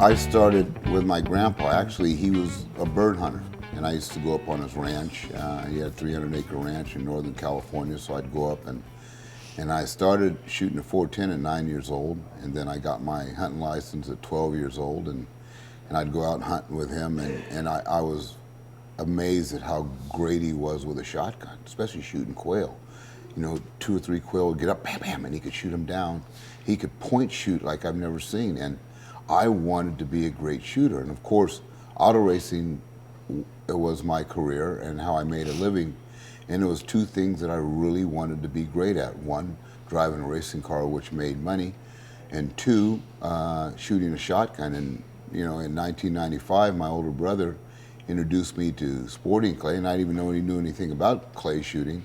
I started with my grandpa. Actually, he was a bird hunter, and I used to go up on his ranch. He had a 300-acre ranch in Northern California, so I'd go up and I started shooting a 410 at 9 years old, and then I got my hunting license at 12 years old, and I'd go out hunting with him, and I was amazed at how great he was with a shotgun, especially shooting quail. You know, 2 or 3 quail would get up, bam, bam, and he could shoot them down. He could point shoot like I've never seen, and I wanted to be a great shooter. And of course, auto racing was my career and how I made a living. And it was 2 things that I really wanted to be great at. 1, driving a racing car, which made money, and 2, shooting a shotgun. And you know, in 1995, my older brother introduced me to sporting clay, and I didn't even know he knew anything about clay shooting.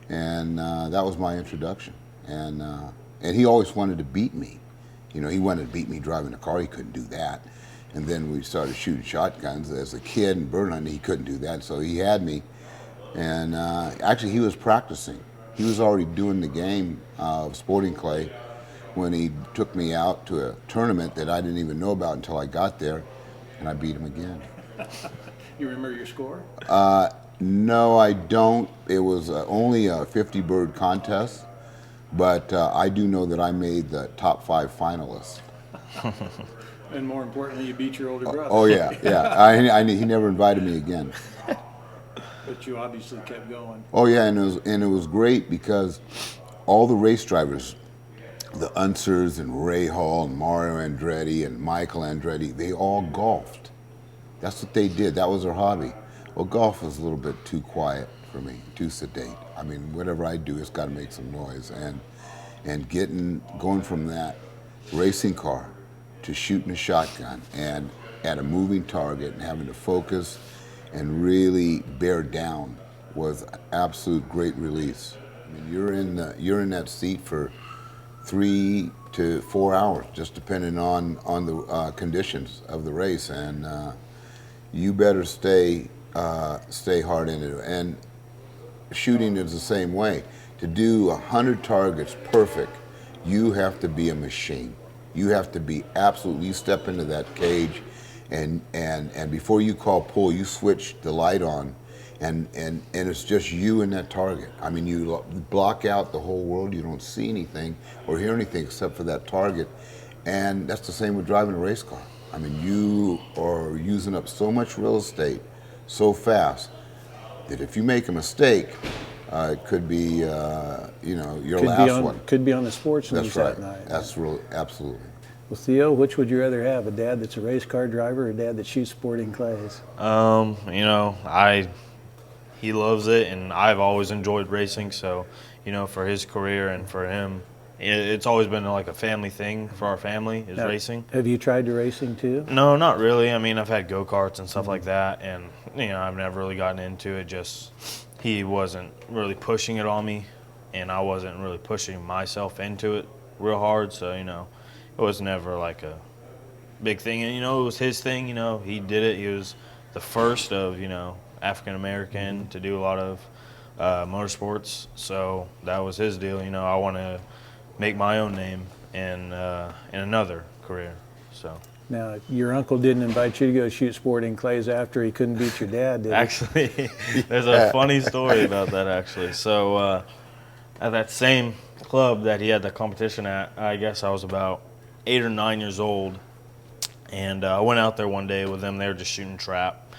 And that was my introduction. And he always wanted to beat me. You know, he wanted to beat me driving a car. He couldn't do that. And then we started shooting shotguns as a kid and bird hunting. He couldn't do that, so he had me. And actually, he was practicing. He was already doing the game of sporting clay when he took me out to a tournament that I didn't even know about until I got there, and I beat him again. You remember your score? No, I don't. It was only a 50-bird contest, but I do know that I made the top 5 finalists. And more importantly, you beat your older brother. Oh yeah, yeah. He never invited me again. But you obviously kept going. Oh yeah, and it was great because all the race drivers, the Unsers and Ray Hall and Mario Andretti and Michael Andretti, they all golfed. That's what they did. That was their hobby. Well, golf was a little bit too quiet for me, too sedate. I mean, whatever I do, it's got to make some noise. And going from that racing car to shooting a shotgun and at a moving target and having to focus and really bear down was an absolute great release. I mean, you're in that seat for 3 to 4 hours, just depending on the conditions of the race, and you better stay hard in it. And shooting is the same way. To do 100 targets perfect, you have to be a machine. You have to be absolutely. You step into that cage, and before you call pull, you switch the light on, and it's just you and that target. I mean, you block out the whole world. You don't see anything or hear anything except for that target, and that's the same with driving a race car. I mean, you are using up so much real estate so fast that if you make a mistake, it could be, your last one. Could be on the sports news that night. That's real, absolutely. Well, Theo, which would you rather have, a dad that's a race car driver or a dad that shoots sporting clays? He loves it, and I've always enjoyed racing. So, for his career and for him, it's always been like a family thing for our family is racing. Have you tried to racing too? No, not really. I mean, I've had go-karts and stuff like that, and I've never really gotten into it. Just he wasn't really pushing it on me, and I wasn't really pushing myself into it real hard. So it was never like a big thing. And it was his thing. He did it. He was the first of African American to do a lot of motorsports. So that was his deal. I want to make my own name in another career. So now, your uncle didn't invite you to go shoot sporting clays after he couldn't beat your dad, did he? Actually, there's a funny story about that, actually. So at that same club that he had the competition at, I guess I was about 8 or 9 years old, and I went out there one day with them. They were just shooting trap,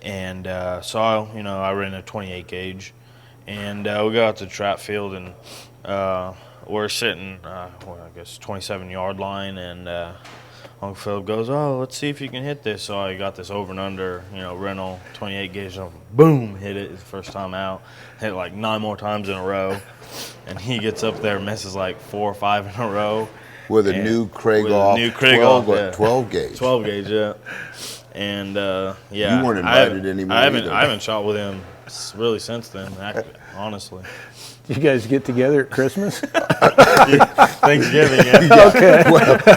and saw, I ran a 28 gauge, and we got out to the trap field, and we're sitting, 27-yard line, and Uncle Philip goes, "Oh, let's see if you can hit this." So I got this over and under, rental 28 gauge, and boom, hit it the first time out. Hit like 9 more times in a row, and he gets up there, misses like 4 or 5 in a row. With a new Krieghoff 12 gauge. 12 gauge, yeah. And you weren't invited anymore. I haven't shot with him really since then, honestly. You guys get together at Christmas? Thanksgiving, yeah. Okay.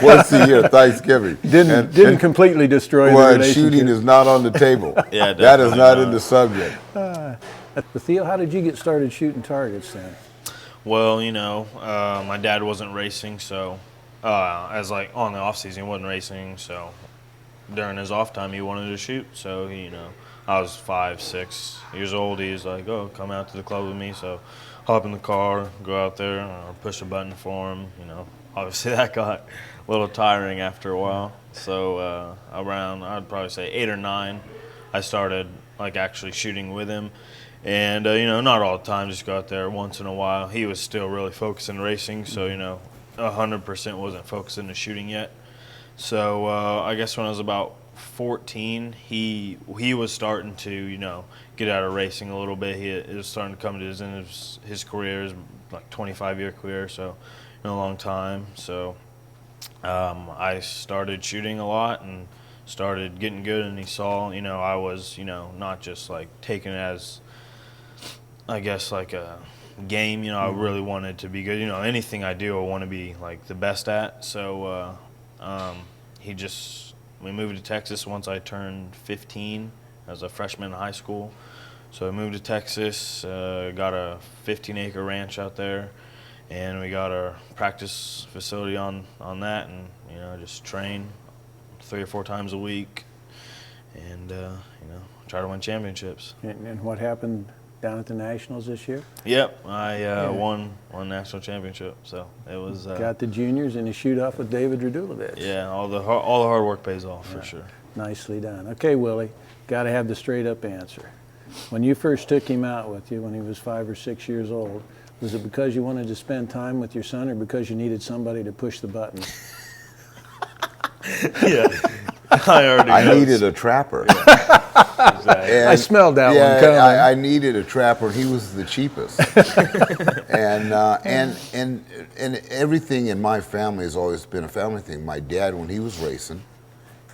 Once a year, Thanksgiving. Didn't completely destroy the relationship. Shooting is not on the table. Yeah, that is not in the subject. Theo, how did you get started shooting targets then? Well, my dad wasn't racing, so as like on the off season, he wasn't racing, so during his off time, he wanted to shoot. So I was 5, 6 years old. He's like, "Oh, come out to the club with me." So, hop in the car, go out there, push a button for him. Obviously that got a little tiring after a while. So around, I'd probably say 8 or 9, I started like actually shooting with him. And not all the time, just go out there once in a while. He was still really focused in racing, so 100% wasn't focused in the shooting yet. So I guess when I was about 14, he was starting to get out of racing a little bit. He was starting to come to his career, his like 25-year career, so a long time. So I started shooting a lot and started getting good, and he saw I was not just like taking it as, I guess, like a game. I really wanted to be good. Anything I do, I want to be like the best at. So we moved to Texas once I turned 15 as a freshman in high school. So I moved to Texas, got a 15-acre ranch out there, and we got our practice facility on that, and just train 3 or 4 times a week, and try to win championships. And what happened down at the Nationals this year? Yep, I won national championship, so it was got the juniors and a shoot off with David Radulovic. Yeah, all the hard work pays off for sure. Nicely done. Okay, Willie, got to have the straight up answer. When you first took him out with you when he was 5 or 6 years old, was it because you wanted to spend time with your son, or because you needed somebody to push the button? Yeah, I needed a trapper. Exactly. I smelled that one coming. I needed a trapper. He was the cheapest. and everything in my family has always been a family thing. My dad, when he was racing,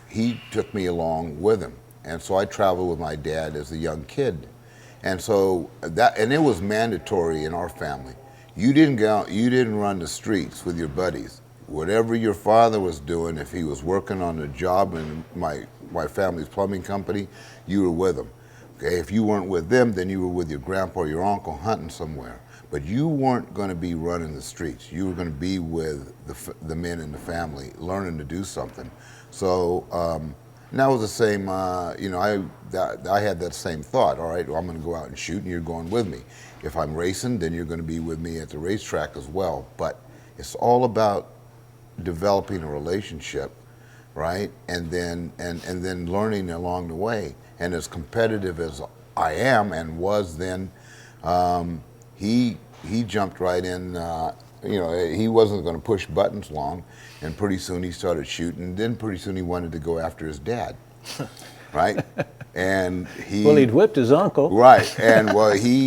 he took me along with him, and so I traveled with my dad as a young kid, and so it was mandatory in our family. You didn't run the streets with your buddies. Whatever your father was doing, if he was working on a job in my family's plumbing company, you were with him. Okay, if you weren't with them, then you were with your grandpa or your uncle hunting somewhere. But you weren't going to be running the streets. You were going to be with the men in the family, learning to do something. So and that was the same. I had that same thought. All right, well, I'm going to go out and shoot, and you're going with me. If I'm racing, then you're going to be with me at the racetrack as well. But it's all about developing a relationship, right? And then learning along the way. And as competitive as I am and was then, he jumped right in. He wasn't going to push buttons long, and pretty soon he started shooting. Then pretty soon he wanted to go after his dad, right? And he'd whipped his uncle, right? And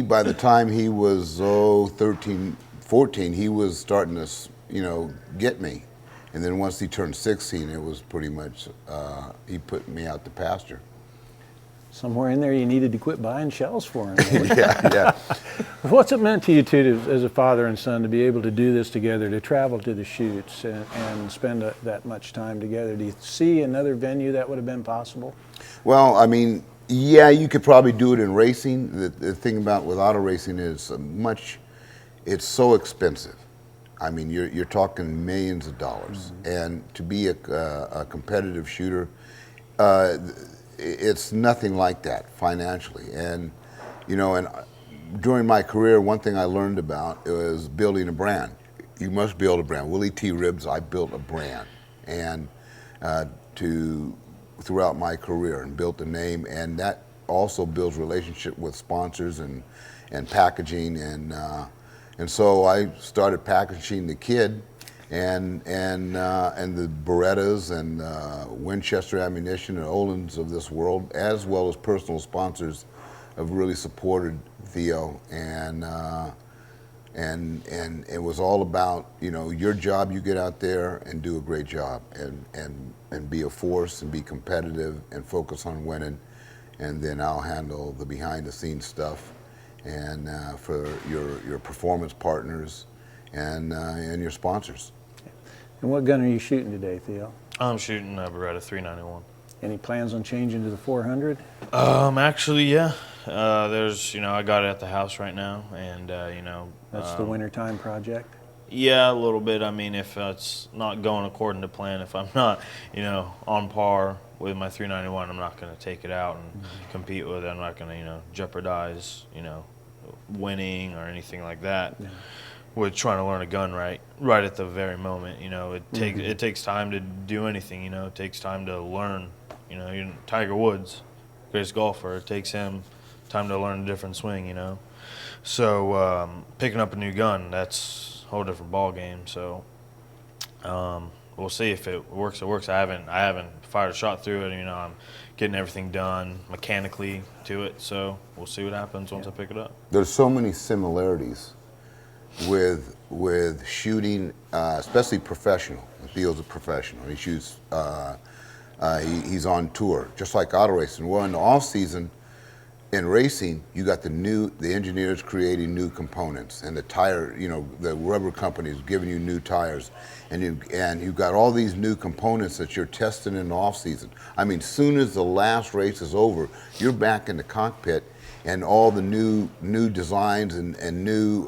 by the time he was 13, 14, he was starting to get me. And then once he turned 16, it was pretty much, he put me out to pasture. Somewhere in there you needed to quit buying shells for him. Yeah. What's it meant to you two, as a father and son, to be able to do this together, to travel to the shoots and spend that much time together? Do you see another venue that would have been possible? Well, I mean, yeah, you could probably do it in racing. The thing about with auto racing is it's so expensive. I mean, you're talking millions of dollars, and to be a competitive shooter, it's nothing like that financially. And and during my career, one thing I learned about was building a brand. You must build a brand. Willie T ribs, I built a brand, and throughout my career, and built a name, and that also builds relationship with sponsors and packaging and so I started packaging the Kid and the Berettas and Winchester Ammunition and Olin's of this world, as well as personal sponsors, have really supported Theo, and it was all about your job. You get out there and do a great job and be a force and be competitive and focus on winning, and then I'll handle the behind the scenes stuff. And for your performance partners and your sponsors. And what gun are you shooting today, Theo? I'm shooting a Beretta 391. Any plans on changing to the 400? Actually, yeah. There's, I got it at the house right now, and That's the wintertime project? Yeah, a little bit. I mean, if it's not going according to plan, if I'm not, on par with my 391, I'm not going to take it out and compete with it. I'm not going to, jeopardize, winning or anything like that. Yeah. With trying to learn a gun right at the very moment. It takes time to do anything. It takes time to learn. Tiger Woods, greatest golfer, it takes him time to learn a different swing. So picking up a new gun, that's a whole different ball game. So we'll see if it works. It works. I haven't fired a shot through it. I'm getting everything done mechanically to it. So we'll see what happens once I pick it up. There's so many similarities with shooting, especially professional. Theo's a professional. He shoots. He's on tour, just like auto racing. Well, in the off season, in racing, you got the engineers creating new components, and the tire, the rubber companies giving you new tires, and you've got all these new components that you're testing in the off season. I mean, soon as the last race is over, you're back in the cockpit, and all the new designs and new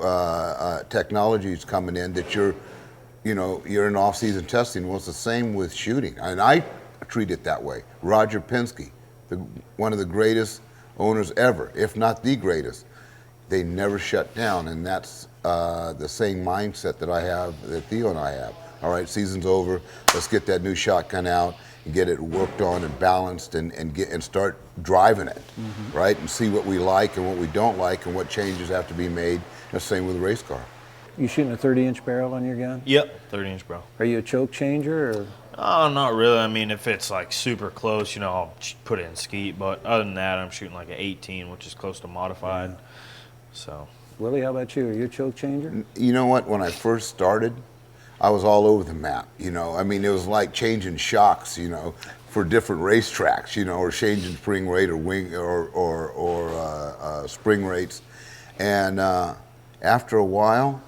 technologies coming in that you're in off-season testing. Well, it's the same with shooting, and I treat it that way. Roger Penske, one of the greatest owners ever, if not the greatest, they never shut down, and that's the same mindset that Theo and I have. All right, season's over. Let's get that new shotgun out and get it worked on and balanced and start driving it, right? And see what we like and what we don't like and what changes have to be made. The same with a race car. You shooting a 30-inch barrel on your gun? Yep, 30-inch barrel. Are you a choke changer or? Oh, not really. I mean, if it's like super close, I'll put it in skeet. But other than that, I'm shooting like an 18, which is close to modified. Yeah. So. Willie, how about you? Are you a choke changer? You know what? When I first started, I was all over the map. I mean, it was like changing shocks, for different racetracks, or changing spring rate or wing or spring rates. And after a while,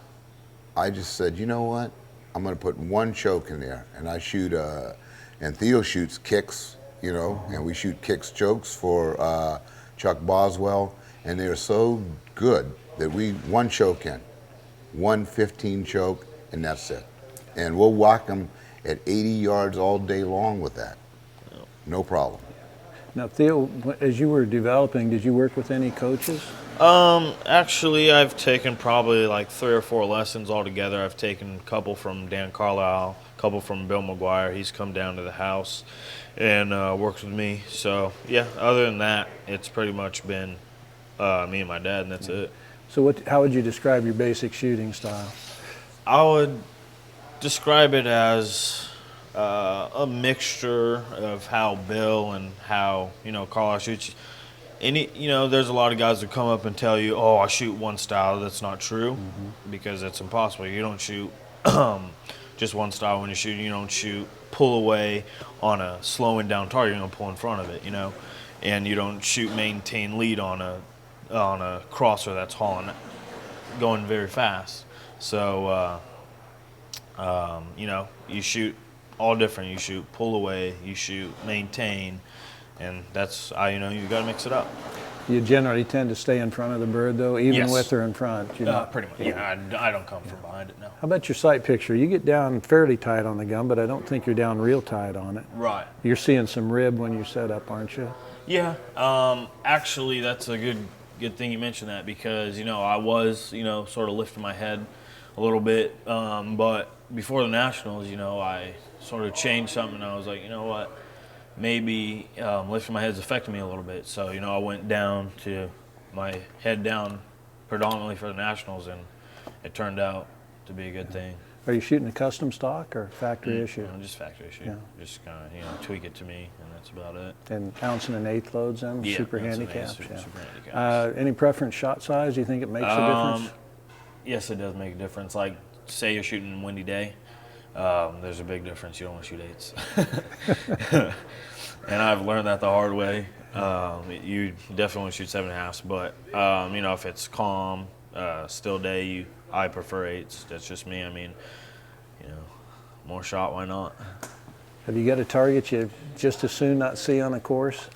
I just said, you know what? I'm going to put one choke in there, and I shoot. And Theo shoots kicks, and we shoot kicks chokes for Chuck Boswell, and they're so good that one choke in, 115 choke, and that's it. And we'll walk them at 80 yards all day long with that. No problem. Now, Theo, as you were developing, did you work with any coaches? Actually, I've taken probably like 3 or 4 lessons altogether. I've taken a couple from Dan Carlisle, a couple from Bill McGuire. He's come down to the house and works with me. So, yeah, other than that, it's pretty much been me and my dad, and that's it. So how would you describe your basic shooting style? I would describe it as a mixture of how Bill and how, Carlisle shoots. There's a lot of guys that come up and tell you, oh, I shoot one style. That's not true because it's impossible. You don't shoot just one style when you're shooting. You don't shoot pull away on a slowing down target. You're going to pull in front of it, and you don't shoot maintain lead on a crosser that's going very fast. So, you shoot all different. You shoot pull away, you shoot maintain, and that's you got to mix it up. You generally tend to stay in front of the bird, though, even Yes. with or in front. Pretty much. Yeah, I don't come from behind it, no. How about your sight picture? You get down fairly tight on the gun, but I don't think you're down real tight on it. Right. You're seeing some rib when you set up, aren't you? Yeah. Actually, that's a good thing you mentioned that because I was sort of lifting my head a little bit, but before the Nationals, I sort of changed something. And I was like, you know what? Maybe lifting my head is affecting me a little bit. So, I went down to my head down predominantly for the Nationals, and it turned out to be a good thing. Are you shooting a custom stock or factory issue? Just factory issue. Yeah. Just kind of, tweak it to me, and that's about it. And ounce and an eighth loads then? Yeah, super ounce and an handicaps. eighth, Yeah. super handicaps. Any preference shot size? Do you think it makes a difference? Yes, it does make a difference. Like, say you're shooting a windy day, there's a big difference. You don't want to shoot eights. And I've learned that the hard way. You definitely want to shoot 7.5s, but if it's calm, still day, I prefer eights. That's just me. I mean, more shot, why not? Have you got a target you just as soon not see on a course?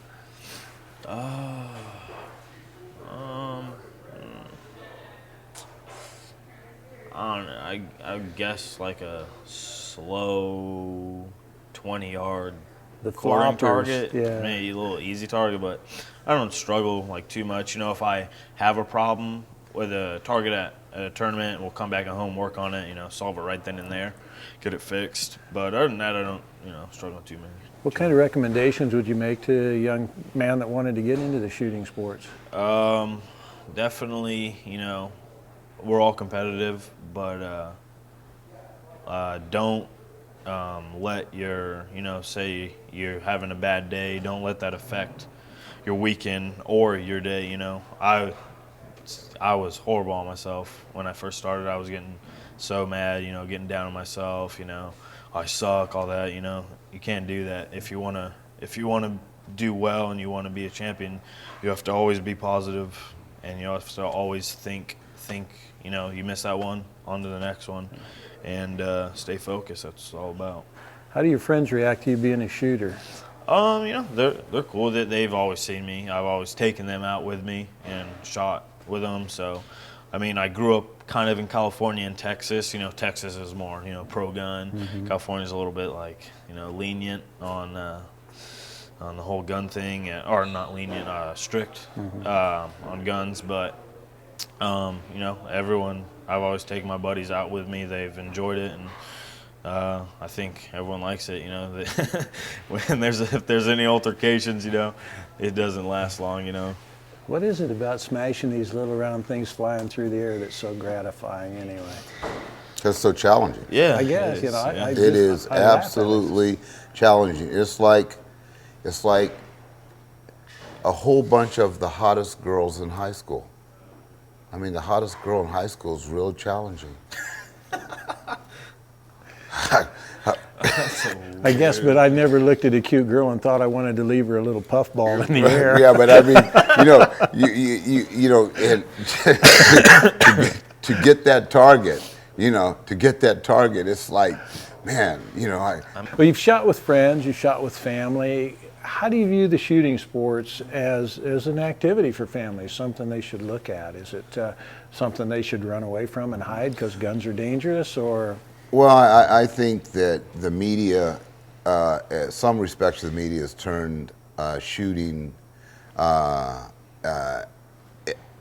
I guess like a slow 20-yard The quartering floppers, target, yeah. maybe a little easy target, but I don't struggle like too much. You know, if I have a problem with a target at a tournament, we'll come back at home, work on it, you know, solve it right then and there, get it fixed. But other than that, I don't, you know, struggle too many. What kind of recommendations would you make to a young man that wanted to get into the shooting sports? Definitely, you know, we're all competitive, but don't let your, you know, say you're having a bad day, don't let that affect your weekend or your day. You know, I was horrible on myself when I first started. I was getting so mad, you know, getting down on myself, you know, I suck, all that. You know, you can't do that. If you wanna do well and you want to be a champion, you have to always be positive, and you have to always think, you know, you miss that one, on to the next one, and stay focused. That's what it's all about. How do your friends react to you being a shooter? You know, they're cool. They've always seen me. I've always taken them out with me and shot with them. So, I mean, I grew up kind of in California and Texas. You know, Texas is more, you know, pro-gun. Mm-hmm. California's a little bit like, you know, lenient on the whole gun thing, or not lenient, strict on guns. But you know, I've always taken my buddies out with me. They've enjoyed it, and I think everyone likes it. You know, when if there's any altercations, you know, it doesn't last long. You know. What is it about smashing these little round things flying through the air that's so gratifying anyway? It's so challenging. Yeah, I guess, it you is, know, yeah. It is I laugh at it. absolutely challenging. It's like a whole bunch of the hottest girls in high school. I mean, the hottest girl in high school is real challenging. I guess, but I never looked at a cute girl and thought I wanted to leave her a little puffball in the air. Yeah, but I mean, you know, you know, and to get that target, it's like, man, you know, Well, you've shot with friends, you've shot with family. How do you view the shooting sports as an activity for families, something they should look at? Is it something they should run away from and hide because guns are dangerous, or? Well, I think that the media, in some respects, the media has turned shooting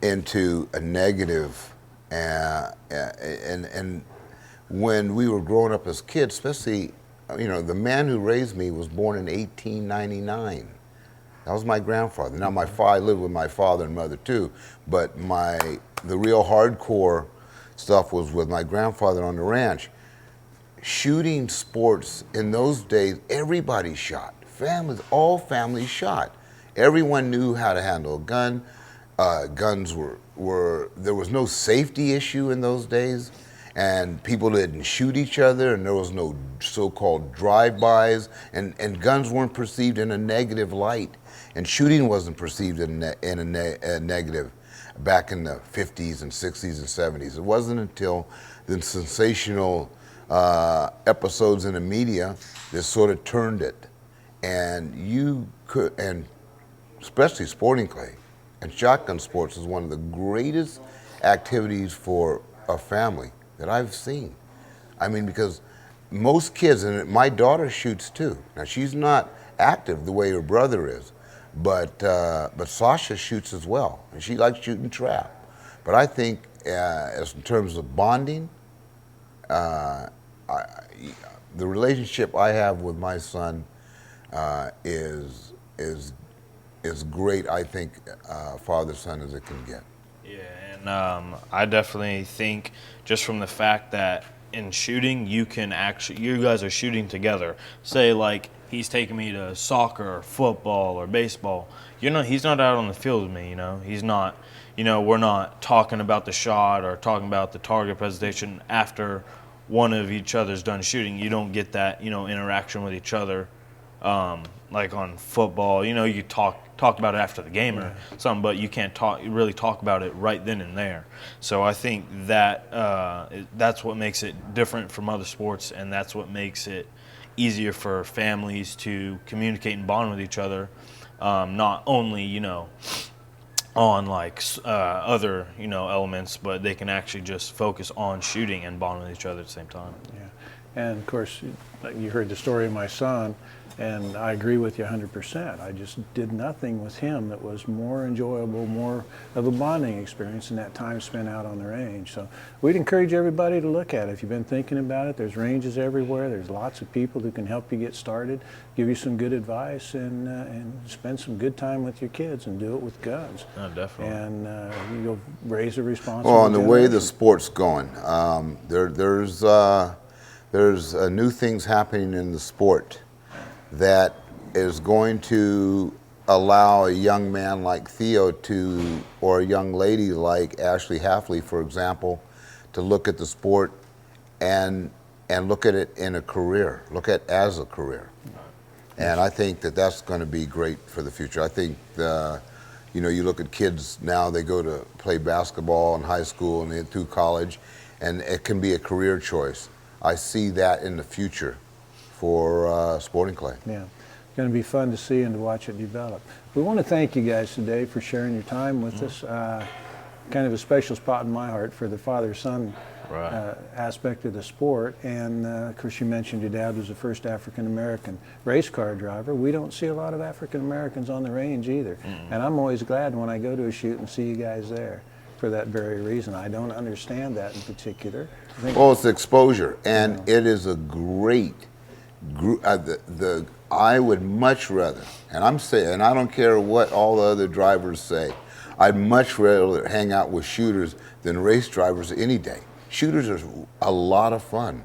into a negative, and when we were growing up as kids, especially, you know, the man who raised me was born in 1899. That was my grandfather. Now, I lived with my father and mother too, but the real hardcore stuff was with my grandfather on the ranch. Shooting sports in those days, everybody shot. All families shot. Everyone knew how to handle a gun. Guns there was no safety issue in those days, and people didn't shoot each other, and there was no so-called drive-bys, and guns weren't perceived in a negative light, and shooting wasn't perceived in a negative back in the 50s and 60s and 70s. It wasn't until the sensational episodes in the media that sort of turned it, and especially sporting clay and shotgun sports is one of the greatest activities for a family that I've seen. I mean, because most kids, and my daughter shoots too. Now, she's not active the way her brother is, but Sasha shoots as well, and she likes shooting trap. But I think, as in terms of bonding, the relationship I have with my son is great. I think father-son as it can get. Yeah, and I definitely think just from the fact that in shooting, you guys are shooting together. Say like he's taking me to soccer or football or baseball. He's not out on the field with me, you know. He's not, you know, we're not talking about the shot or talking about the target presentation after one of each other's done shooting. You don't get that, you know, interaction with each other. Like on football, you know, you talk about it after the game or something, but you can't really talk about it right then and there. So I think that that's what makes it different from other sports, and that's what makes it easier for families to communicate and bond with each other, not only, you know, on like other, you know, elements, but they can actually just focus on shooting and bond with each other at the same time. Yeah, and of course, you heard the story of my son. And I agree with you 100%. I just did nothing with him that was more enjoyable, more of a bonding experience than that time spent out on the range. So we'd encourage everybody to look at it. If you've been thinking about it, there's ranges everywhere. There's lots of people who can help you get started, give you some good advice, and spend some good time with your kids and do it with guns. Oh, definitely. And you'll raise a responsible Well, and the way the generation. sport's going, there's new things happening in the sport that is going to allow a young man like Theo to, or a young lady like Ashley Halfley, for example, to look at the sport and look at it in a career, look at it as a career. And I think that that's going to be great for the future. I think, you know, you look at kids now, they go to play basketball in high school and then through college, and it can be a career choice. I see that in the future for sporting clay. Yeah, it's going to be fun to see and to watch it develop. We want to thank you guys today for sharing your time with us. Kind of a special spot in my heart for the father-son aspect of the sport. And of course, you mentioned your dad was the first African-American race car driver. We don't see a lot of African-Americans on the range either. And I'm always glad when I go to a shoot and see you guys there for that very reason. I don't understand that in particular. Well, it's exposure, and it is a great group. I would much rather, and I'm saying, and I don't care what all the other drivers say, I'd much rather hang out with shooters than race drivers any day. Shooters are a lot of fun,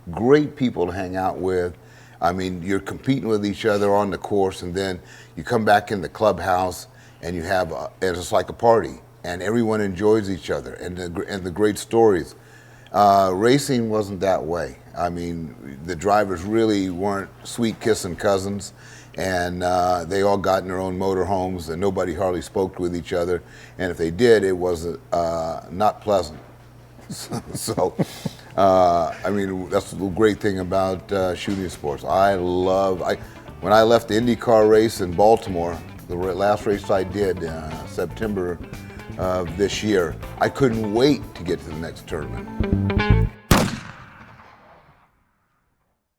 great people to hang out with. I mean, you're competing with each other on the course, and then you come back in the clubhouse, and you have, and it's like a party, and everyone enjoys each other, and the great stories. Racing wasn't that way. I mean, the drivers really weren't sweet kissing cousins, and they all got in their own motorhomes, and nobody hardly spoke with each other. And if they did, it was not pleasant. So, I mean, that's the great thing about shooting sports. When I left the IndyCar race in Baltimore, the last race I did, September of this year, I couldn't wait to get to the next tournament.